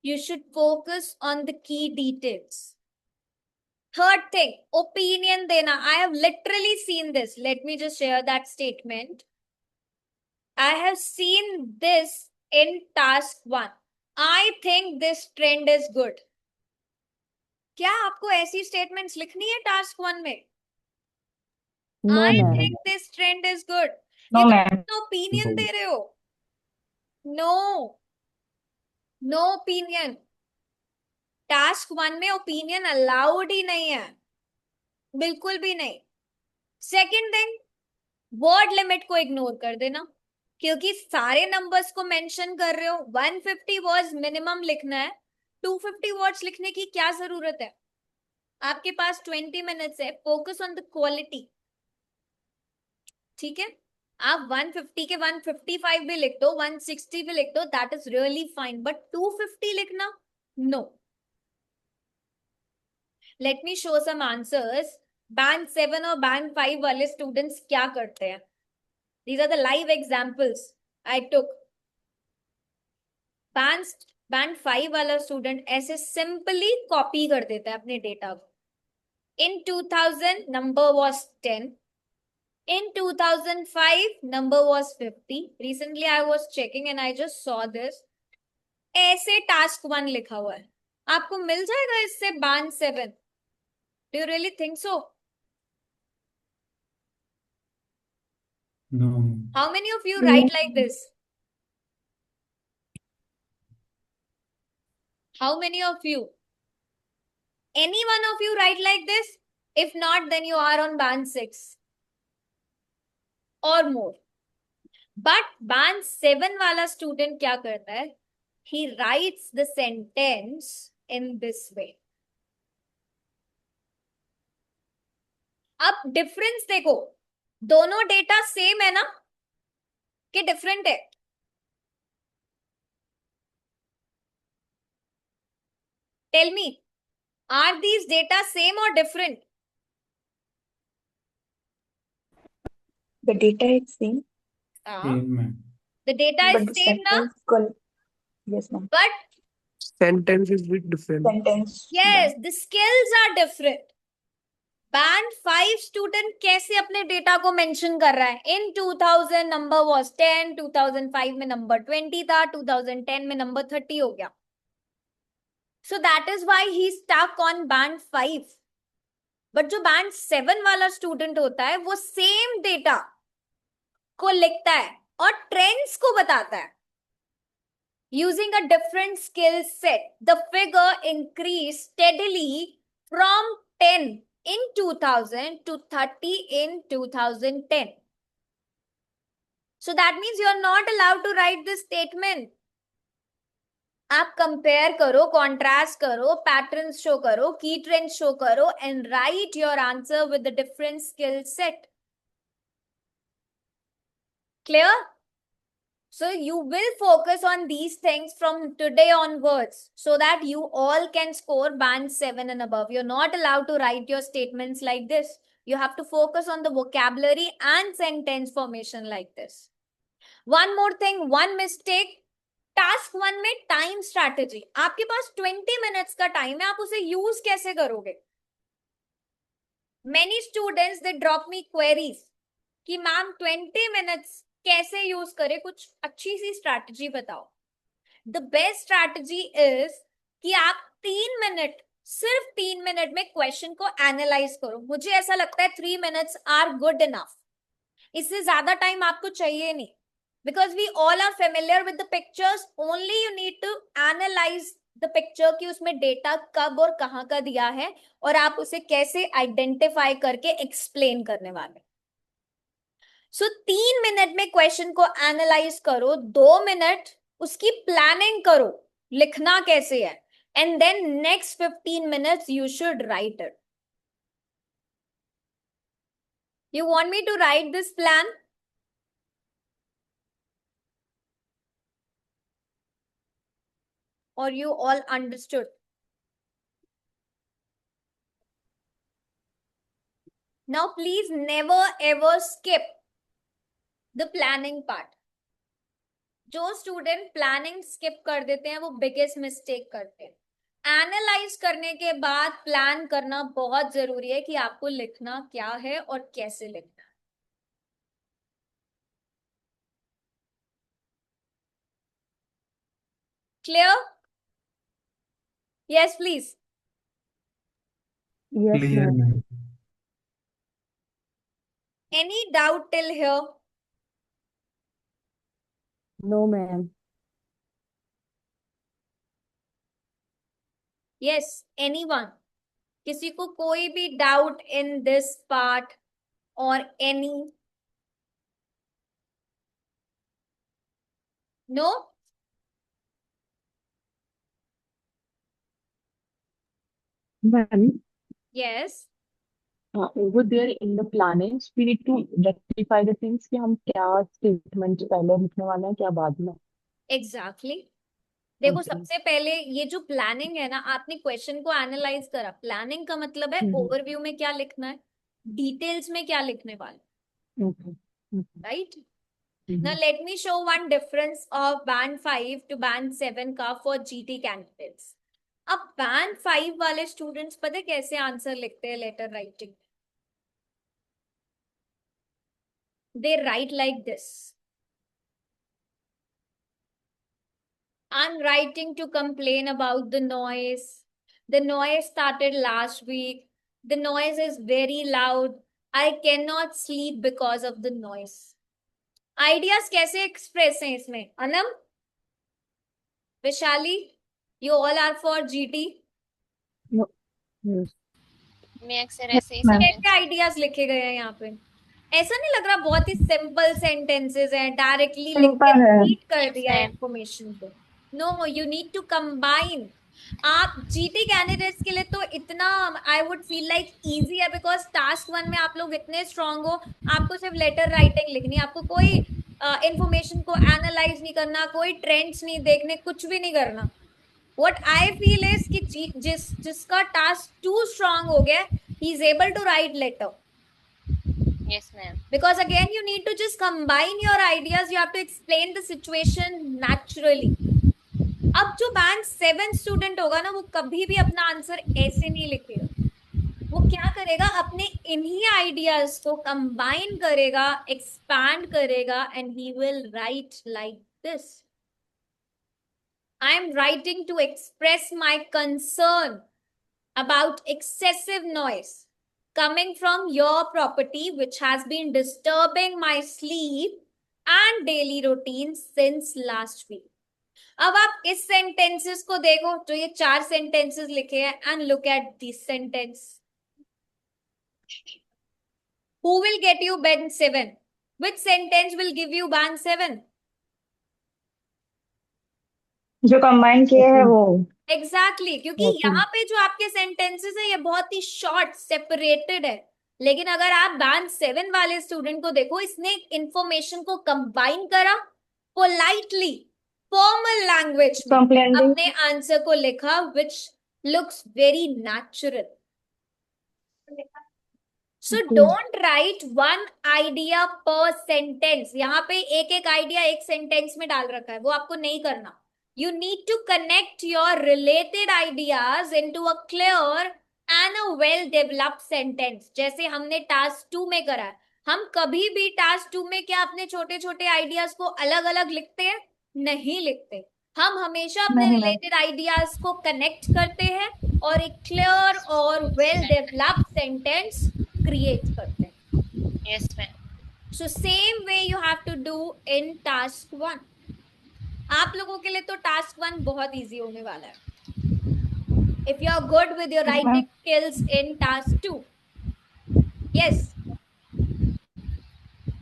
You should focus on the key details. Third thing, opinion देना. I have literally seen this. Let me just share that statement. I have seen this in task 1. I think this trend is good. क्या आपको ऐसी statements लिखनी है task 1 में? No, I ma'am. think this trend is good. No, ये तो ma'am. अपना opinion दे रहे हो. No. No opinion. Task 1 में opinion allowed ही नहीं है. बिल्कुल भी नहीं. Second thing, word limit को ignore कर देना. क्योंकि सारे numbers को mention कर रहे हो. 150 words minimum लिखना है. 250 words लिखने की क्या जरूरत है? आपके पास 20 minutes है. Focus on the quality. ठीक है, आप 150 के 155 भी लिख दो, 160 भी लिख दो, that is really fine. But 250 लिखना, no. Let me show some answers. Band 7 और बैंड 5 वाले स्टूडेंट्स क्या करते हैं? These are the live examples I took. Band 5 वाला स्टूडेंट ऐसे सिंपली कॉपी कर देता है अपने डेटा को. इन 2000 number was 10. In 2005, number was 50. Recently, I was checking and I just saw this. ऐसे task 1 लिखा हुआ है. आपको मिल जाएगा इससे band 7? Do you really think so? No. How many of you write like this? How many of you? Any one of you write like this? If not, then you are on band 6 or more. But band 7 वाला student क्या करता है? He writes the sentence in this way. अब difference देखो, दोनों data same है ना कि डिफरेंट है? Tell me, are these data same or different? The data is same, Same, ma'am. The data but is the same na? sentence yes, ma'am. But Sentence is bit different. Sentence. yes, the skills are different. Band 5 student कैसे अपने data को mention कर रहा है? In 2000 number was 10, 2005 में number 20 था, 2010 में number 30 हो गया. So that is why he stuck on band 5. But जो band 7 वाला student होता है, वो same data को लिखता है और trends को बताता है. Using a different skill set, the figure increased steadily from 10 in 2000 to 30 in 2010. So that means you are not allowed to write this statement. आप कंपेयर करो, कॉन्ट्रास्ट करो, पैटर्न्स शो करो, की ट्रेंड्स शो करो and right your answer with the different skill set. Clear? So you will focus on these things from today onwards so that you all can score band 7 and above. You're not allowed to write your statements like this. You have to focus on the vocabulary and sentence formation like this. One more thing, one mistake task 1 में time strategy, आपके पास 20 minutes का time है, आप उसे use कैसे करोगे? Many students they drop me queries कि ma'am 20 minutes कैसे यूज करे, कुछ अच्छी सी स्ट्रैटेजी बताओ। द बेस्ट स्ट्रैटेजी इज कि आप 3 मिनट, सिर्फ 3 मिनट में क्वेश्चन को एनालाइज करो। मुझे ऐसा लगता है 3 मिनट्स आर गुड इनफ, इससे ज्यादा टाइम आपको चाहिए नहीं, because we all are familiar with the pictures, only you need to analyse the picture कि उसमें डेटा कब और कहाँ का दिया है और आप उसे कैसे आइडेंटिफाई करके एक्सप्लेन करने वाले। सो 3 मिनट में क्वेश्चन को एनालाइज करो, 2 मिनट उसकी प्लानिंग करो, लिखना कैसे है, and then next 15 minutes you should write it. You want me to write this plan? Or you all understood? Now please never ever skip the planning part. जो student planning skip कर देते हैं वो biggest mistake करते हैं। Analyse करने के बाद प्लान करना बहुत जरूरी है कि आपको लिखना क्या है और कैसे लिखना है। Clear? Yes please. Yes, Clear, ma'am. ma'am. Any doubt till here? No, ma'am. Yes, anyone? किसी को कोई भी डाउट इन दिस पार्ट और any? No? Ma'am, yes. over there in the plannings, we need to rectify the things कि हम क्या statement पहले लिखने वाले हैं क्या बाद में। एग्जैक्टली। देखो Okay. सबसे पहले ये जो प्लानिंग है ना, आपने क्वेश्चन को एनालाइज करा, प्लानिंग का मतलब है ओवरव्यू में क्या लिखना है, डिटेल्स में क्या लिखने वाले, Okay. Okay. Right? Now let me show one difference of band 5 to band 7 का for GT candidates. अब band 5 वाले स्टूडेंट्स पता है कैसे आंसर लिखते हैं letter writing? They write like this. I'm writing to complain about the noise. The noise started last week. The noise is very loud. I cannot sleep because of the noise. Ideas कैसे express हैं इसमें? Anam, Vishali, you all are for GT. No. Yes. मैं अक्सर ऐसे ही ma'am. sentence- कैसे ideas लिखे गए हैं यहाँ पे? ऐसा नहीं लग रहा बहुत ही सिंपल सेंटेंसेस हैं, डायरेक्टली लिख के Simple है। रीड कर दिया है Yes, इंफॉर्मेशन को? No, you need to combine. आप जीटी कैंडिडेट्स के लिए तो इतना I would feel like easy है, बिकॉज टास्क 1 में आप लोग इतने स्ट्रांग हो, आपको सिर्फ लेटर राइटिंग लिखनी है, आपको कोई इंफॉर्मेशन को एनालाइज नहीं करना, कोई ट्रेंड्स नहीं देखने, कुछ भी नहीं करना। What I feel is कि जिसका टास्क टू स्ट्रांग हो गया, he is able to write letter. yes, ma'am. Because again, you need to just combine your ideas. You have to explain the situation naturally. अब जो band 7 student होगा ना, वो कभी भी अपना आंसर ऐसे नहीं लिखेगा। वो क्या करेगा, अपने इन्हीं आइडियाज को कंबाइन करेगा, एक्सपैंड करेगा, and he will write like this. I am writing to express my concern about excessive noise coming from your property, which has been disturbing my sleep and daily routine since last week. अब आप इस sentences को देखो, जो ये 4 sentences लिखे हैं, and look at this sentence. Who will get you band 7? Which sentence will give you band 7? जो कंबाइन किए हैं वो। एग्जैक्टली, क्योंकि Okay. यहाँ पे जो आपके सेंटेंसेस है ये बहुत ही शॉर्ट सेपरेटेड है, लेकिन अगर आप बैंड 7 वाले स्टूडेंट को देखो, इसने इंफॉर्मेशन को कंबाइन करा, पोलाइटली फॉर्मल लैंग्वेज में कंप्लेंटिंग। अपने आंसर को लिखा, which looks very natural. So don't write one idea पर सेंटेंस। यहाँ पे एक एक आइडिया एक सेंटेंस में डाल रखा है, वो आपको नहीं करना। You need to connect your related ideas into a clear and a well developed sentence. जैसे हमने टास्क 2 में करा है, हम कभी भी टास्क 2 में क्या अपने छोटे छोटे आइडियाज को अलग अलग लिखते हैं? नहीं लिखते। हम हमेशा अपने नहीं मैम। रिलेटेड आइडियाज को कनेक्ट करते हैं और एक क्लियर और वेल डेवलप्ड सेंटेंस क्रिएट करते हैं। Yes, ma'am. So same way you have to do in task 1. आप लोगों के लिए तो टास्क 1 बहुत इजी होने वाला है। If you are good with your Yes, ma'am. writing skills in task 2. Yes,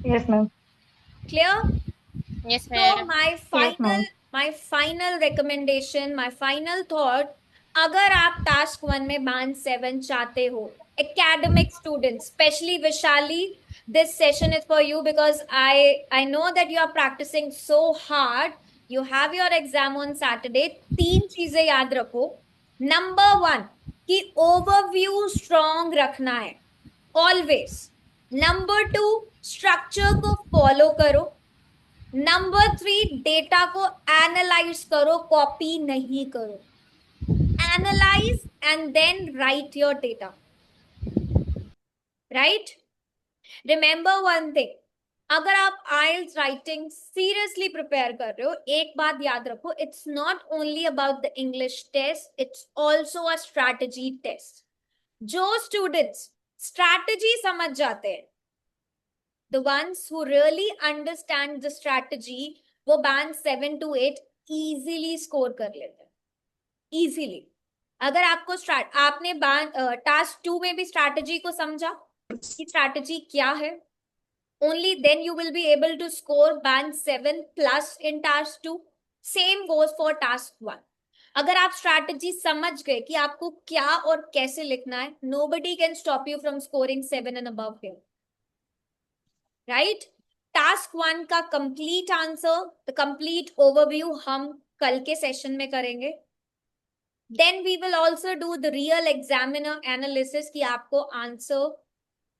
Yes, ma'am. clear? Yes, So ma'am. my final recommendation, my final thought, अगर आप टास्क 1 में band 7 चाहते हो, academic students, especially Vishali, this session is for you because I know that you are practicing so hard. You have your exam on Saturday. 3 चीजें याद रखो। Number 1 कि overview strong रखना है ऑलवेज। नंबर 2 स्ट्रक्चर को follow करो। Number 3 data को analyse करो, कॉपी नहीं करो। Analyse and then write your data, right? Remember one thing, अगर आप आइल्स राइटिंग सीरियसली प्रिपेयर कर रहे हो, एक बात याद रखो, it's not only about the English test, it's also a strategy test. जो स्टूडेंट्स स्ट्रैटेजी समझ जाते हैं, the ones who really understand the strategy, वो बैंड 7 to 8 इजीली स्कोर कर लेते हैं, इजीली। अगर आपको आपने टास्क 2 में भी स्ट्रैटेजी को समझा कि स्ट्रैटेजी क्या है, only then you will be able to score band 7 plus in task 2. Same goes for task 1. अगर आप स्ट्रैटेजी समझ गए कि आपको क्या और कैसे लिखना है, nobody can stop you from scoring 7 and above here, right? Task 1 का complete answer, the complete overview हम कल के सेशन में करेंगे। Then we will also do the real examiner analysis कि आपको आंसर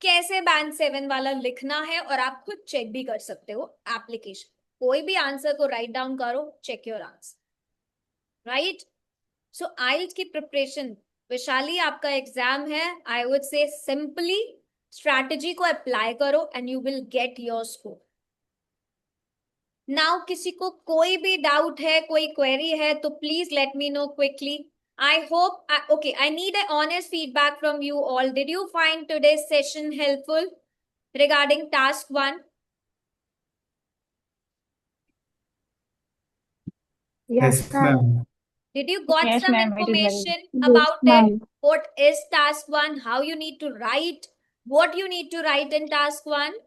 कैसे बैंड 7 वाला लिखना है, और आप खुद चेक भी कर सकते हो एप्लीकेशन। कोई भी आंसर को राइट डाउन करो, चेक योर आंसर, राइट? सो आइल्स की प्रिपरेशन, विशाली आपका एग्जाम है, I would say simply strategy को अप्लाई करो and you will get your score. Now किसी को कोई भी डाउट है, कोई क्वेरी है, तो please let me know quickly. I hope, okay, I need an honest feedback from you all. Did you find today's session helpful regarding task 1? Yes, ma'am. Did you got Yes, some ma'am. It is very information good. about Yes, ma'am. it? What is task 1? How you need to write? What you need to write in task 1?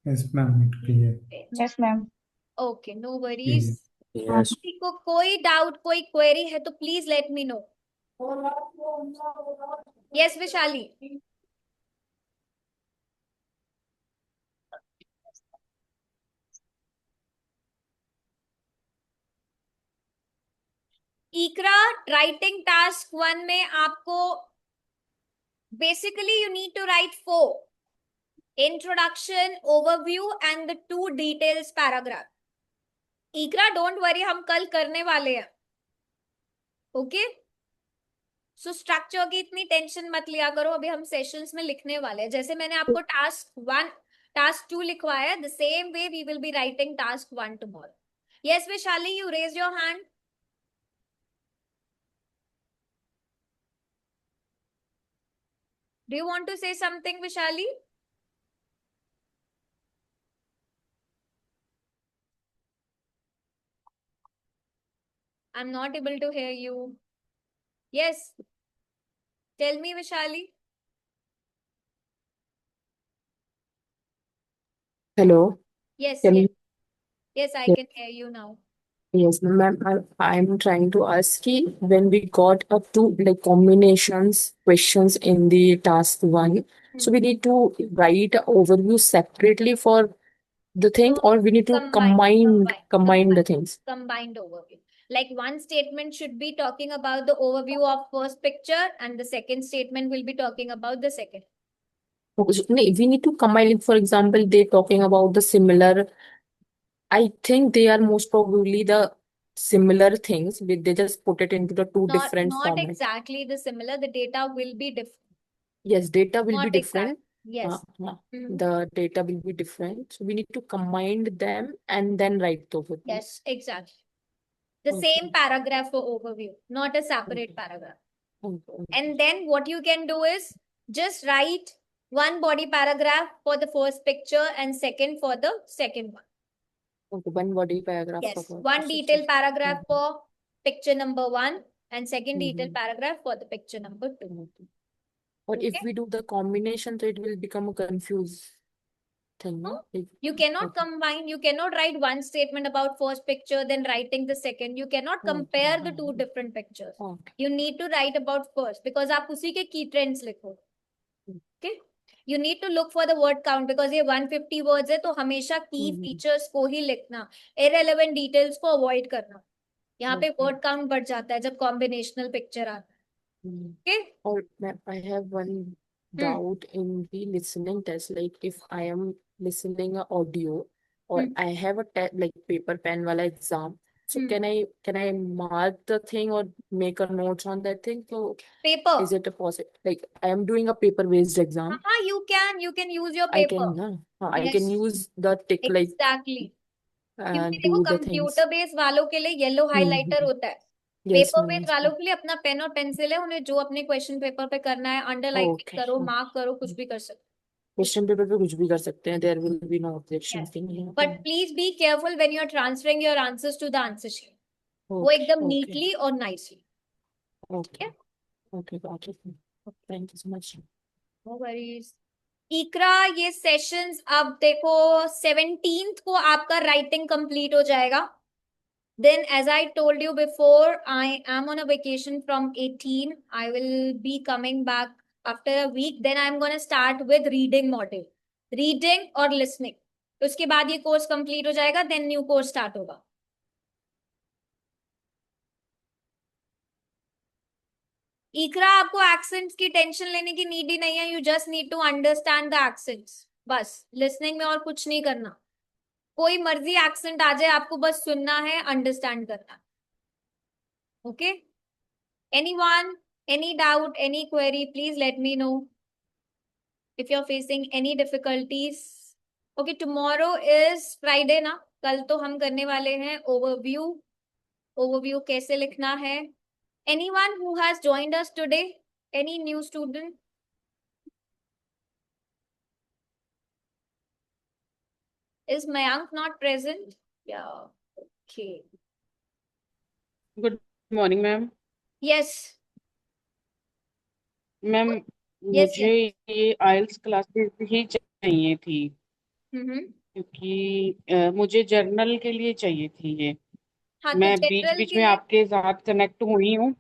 Yes, ma'am. It's clear. Yes, ma'am. Okay, no worries. Clear. Yes. किसी को कोई doubt, कोई query है तो please let me know. Yes Vishali. Iqra, writing task 1 में आपको basically you need to write 4 introduction, overview and the 2 details paragraph. Iqra don't worry, हम कल करने वाले हैं, ओके? सो स्ट्रक्चर की इतनी टेंशन मत लिया करो, अभी हम सेशंस में लिखने वाले हैं। जैसे मैंने आपको टास्क 1 टास्क 2 लिखवाया है, the same way we will be writing task 1 tomorrow. Yes Vishali, you raise your hand. Do you want to say something, Vishali? I'm not able to hear you. Yes. Tell me, Vishali. Hello. Yes, Can yes. you? Yes, I Yes, can hear you now. yes, ma'am. I'm trying to ask ki when we got up to like combinations questions in the task 1, so we need to write a overview separately for the thing, So or we need to combine the things. combined overview. Like one statement should be talking about the overview of first picture, and the second statement will be talking about the second. Okay, so, we need to combine it. For example, they talking about the similar I think they are most probably the similar things, with they just put it into the two different Not formats. exactly the similar. The data will be different. Yes, data will be Not different. exact. Yes. Mhm. The data will be different. So we need to combine them and then write the overview. Yes, exactly. The Okay. same paragraph for overview, not a separate paragraph. Okay. And then what you can do is just write one body paragraph for the first picture and second for the second one. Okay, one body paragraph Yes, for one detailed paragraph Mhm. for picture number 1 and second detailed Mhm. paragraph for the picture number 2. Okay. Or if Okay. we do the combination, so it will become a confused thing, No, no? you cannot Okay. combine. You cannot write one statement about first picture, then writing the second. You cannot compare the two different pictures. Okay. You need to write about first because आप उसी के key trends लिखो. Okay. You need to look for the word count because ये 150 words है तो हमेशा key features को ही लिखना. Irrelevant details को avoid करना. यहाँ पे word count बढ़ जाता है जब combinational picture आता है. Okay. Or ma'am, I have one doubt in the listening test. Like if I am listening a audio or I have a like paper pen wala exam. So can I mark the thing or make a notes on that thing? So Paper. is it a possible, like I am doing a paper based exam? You can use your I paper. can I Yes. can use the tick like Exactly. क्योंकि देखो do the things. Computer base वालों के लिए yellow highlighter होता है. Yes, paper ma'am. Base Yes, वालों ma'am. के लिए अपना पेन और पेंसिल है. उन्हें जो अपने क्वेश्चन पेपर पे करना है अंडरलाइन Okay. करो, मार्क करो, कुछ भी कर सकते क्वेश्चन पेपर पे कुछ भी कर सकते हैं. There will be no objection Yes. thing. But please be careful when you are transferring your answers to the answer sheet. वो Okay. एकदम Okay. नीटली और nicely. Okay. Okay, got it. Thank you so much. No worries. Iqra, ये sessions अब देखो 17th को आपका writing complete हो जाएगा. Then, as I told you before, I am on a vacation from 18. I will be coming back after a week. Then I'm going to start with reading module. Reading और listening. उसके बाद ये course complete हो जाएगा. Then new course start होगा. इकरा, आपको accents की tension लेने की नीड ही नहीं है. You just need to understand the accents. बस लिसनिंग में और कुछ नहीं करना. कोई मर्जी एक्सेंट आ जाए, आपको बस सुनना है, अंडरस्टैंड करना. Okay. Anyone, any doubt, any query, please let me know. If you're facing any difficulties. Okay, tomorrow is Friday ना. कल तो हम करने वाले हैं overview. Overview कैसे लिखना है. Anyone who has joined us today? Any new student? Is Mayank not present? Yeah. Okay. Good morning, ma'am. Yes. Ma'am Yes, मुझे ये आइल्स क्लासेस ही चाहिए थी yes. क्योंकि मुझे जर्नल के लिए चाहिए थी ये. हाँ, तो मैं बीच जनरल बीच के में लिए आपके साथ कनेक्ट हुई हूँ,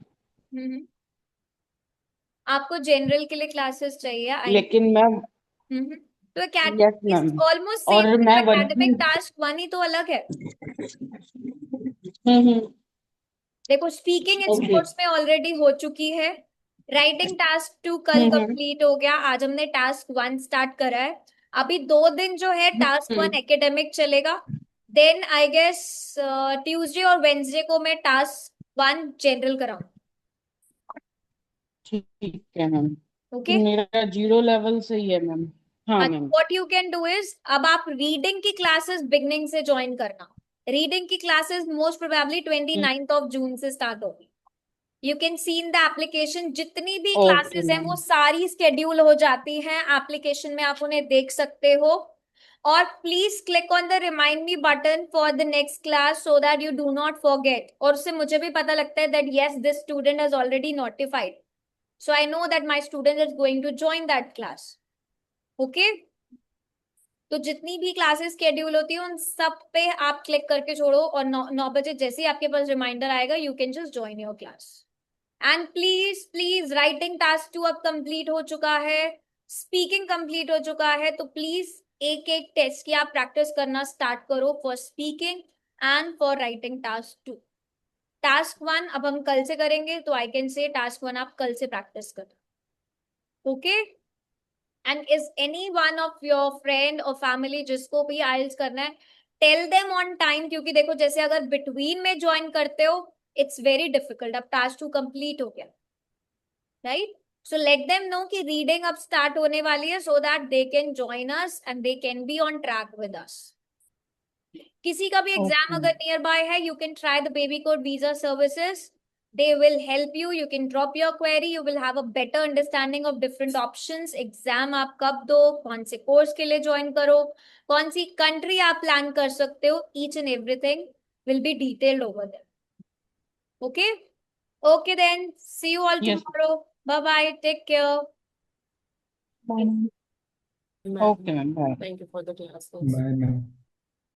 आपको जनरल के लिए क्लासेस चाहिए. लेकिन मैम तो यस मैम, ऑलमोस्ट और सेम. मैं एकेडमिक वर्किंग. टास्क 1 ही तो अलग है. हम्म. देखो स्पीकिंग ओके. एक्सपर्ट्स में ऑलरेडी हो चुकी है. राइटिंग टास्क 2 कल कंप्लीट हो गया. आज हमने टास्क 1 स्टार्ट करा है. अभी 2 दिन जो है टास्क 1 एकेडमिक चलेगा. देन आई गेस ट्यूसडे और वेंसडे को मैं टास्क 1 जनरल कराऊं. ठीक है मैम. ओके. मेरा 0 लेवल से ही है मैम. हाँ ma'am. What you can do is, अब आप रीडिंग की क्लासेस बिगनिंग से ज्वाइन करना. रीडिंग की classes most probably 29th of June से स्टार्ट होगी. You can see in the application जितनी भी ओके क्लासेस हैं वो मैम. सारी स्केड्यूल हो जाती हैं एप्लीकेशन में. आप उन्हें देख सकते हो. और please click on the remind me button for the next class so that you do not forget. और उससे मुझे भी पता लगता है that yes this student has already notified. So I know that my student is going to join that class. Okay. तो जितनी भी क्लासेस स्केड्यूल होती है उन सब पे आप क्लिक करके छोड़ो. और 9 बजे जैसे ही आपके पास रिमाइंडर आएगा you can just join your class. And please writing task 2 अब कंप्लीट हो चुका है. स्पीकिंग कंप्लीट हो चुका है. तो प्लीज एक एक टेस्ट की आप प्रैक्टिस करना स्टार्ट करो for speaking and for writing task 2. Task 1 अब हम कल से करेंगे तो आई कैन से टास्क 1 आप कल से प्रैक्टिस करो. Okay. And is any one of your friend और फैमिली जिसको भी आइल्स करना है, टेल देम ऑन टाइम, क्योंकि देखो जैसे अगर बिटवीन में ज्वाइन करते हो इट्स वेरी डिफिकल्ट, अब टास्क 2 कंप्लीट हो गया, right? So let them know कि रीडिंग अब स्टार्ट होने वाली है, so that they can join us and they can be on track with us. किसी का भी एग्जाम Okay. अगर नियर बाय है, you can try the baby code visa services, they will help you, you can drop your query, you will have a better understanding of different options, exam आप कब दो, कौन से course के लिए join करो, कौन सी कंट्री आप प्लान कर सकते हो, each and everything will be detailed over there. Okay? Okay then, see you all Yes. tomorrow. Bye bye, take care. Bye. Ma'am, Okay, ma'am. Bye. thank you for the classes. Bye, ma'am.